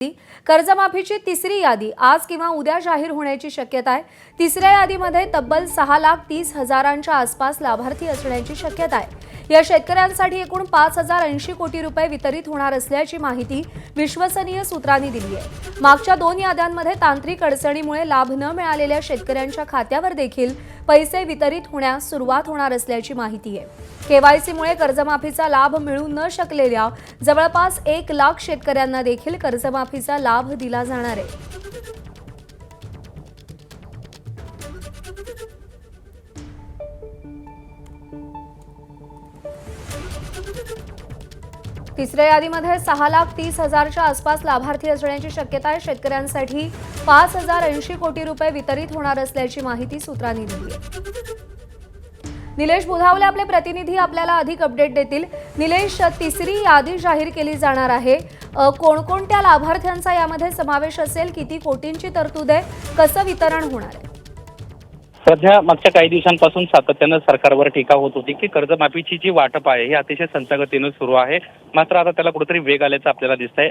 कर्जमाफीची तिसरी यादी आज किंवा उद्या जाहीर होण्याची शक्यता आहे। तिसऱ्या यादीमध्ये तब्बल 6,30,000च्या आसपास लाभार्थी असण्याची शक्यता आहे। या शेतकऱ्यांसाठी एकूण 5,080 कोटी रुपये वितरित होणार असल्याची माहिती विश्वसनीय सूत्रांनी दिली आहे। मागच्या 2 याद्यांमध्ये तांत्रिक अडचणीमुळे लाभ न मिळालेल्या शेतकऱ्यांच्या खात्यावर देखील पैसे वितरित होण्यास सुरुवात होणार असल्याची माहिती आहे। केवायसीमुळे कर्जमाफीचा लाभ मिळू न शकलेल्या जवळपास 1 लाख शेतकऱ्यांना देखील कर्जमाफीचा लाभ दिला जाणार आहे। तिसऱ्या यादीमध्ये 6,30,000च्या आसपास लाभार्थी असण्याची शक्यता आहे। शेतकऱ्यांसाठी 5,080 कोटी रुपये वितरित होणार असल्याची माहिती सूत्रांनी दिली आहे। निलेश बुधावले आपले प्रतिनिधी आपल्याला अधिक अपडेट देतील। निलेश, तिसरी यादी जाहीर केली जाणार आहे। कोणकोणत्या लाभार्थ्यांचा यामध्ये समावेश असेल? किती कोटींची तरतूद आहे? कसं वितरण होणार आहे? सध्या मागच्या काही दिवसांपासून सातत्यानं सरकारवर टीका होत होती की कर्जमाफीची जी वाटप आहे ही अतिशय संथगतीनं सुरू आहे। मात्र आता त्याला कुठेतरी वेग आल्याचं आपल्याला दिसतंय।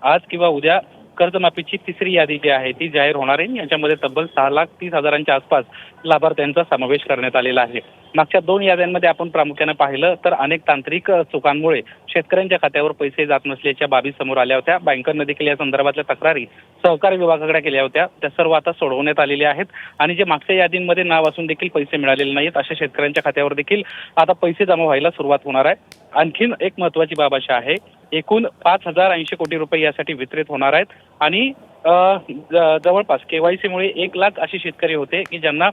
आज किंवा उद्या कर्जमाफीची तिसरी यादी जी आहे ती जाहीर होणार आहे। याच्यामध्ये तब्बल 6,30,000च्या आसपास लाभार्थ्यांचा समावेश करण्यात आलेला आहे। मागच्या 2 याद्यांमध्ये आपण प्रामुख्याने पाहिलं तर अनेक तांत्रिक चुकांमुळे शेतकऱ्यांच्या खात्यावर पैसे जात नसल्याच्या बाबी समोर आल्या होत्या। बँकांना देखील या संदर्भातल्या तक्रारी सहकार विभागाकडे केल्या होत्या। त्या सर्व आता सोडवण्यात आलेल्या आहेत आणि जे मागच्या यादींमध्ये नाव असून देखील पैसे मिळालेले नाहीत अशा शेतकऱ्यांच्या खात्यावर देखील आता पैसे जमा व्हायला सुरुवात होणार आहे। आणखीन एक महत्त्वाची बाब अशी आहे, एकूण 5,080 कोटी रुपये यासाठी वितरित होणार आहेत आणि जवळपास केवायसीमुळे 1 लाख असे शेतकरी होते की ज्यांना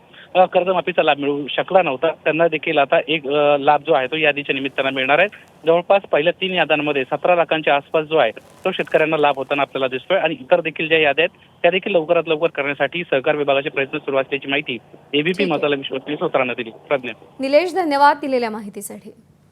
कर्जमाफीचा लाभ मिळू शकला नव्हता। त्यांना देखील आता एक लाभ जो आहे तो यादीच्या निमित्तानं मिळणार आहे। जवळपास पहिल्या 3 याद्यांमध्ये 17 लाखांच्या आसपास जो आहे तो शेतकऱ्यांना लाभ होताना आपल्याला दिसतोय आणि इतर देखील ज्या याद्या आहेत त्या देखील लवकरात लवकर करण्यासाठी सहकार विभागाचे प्रयत्न सुरू असल्याची माहिती एबीपी मसाला विश्वसनीय सूत्रांनी दिली। प्रज्ञा। निलेश, धन्यवाद दिलेल्या माहितीसाठी।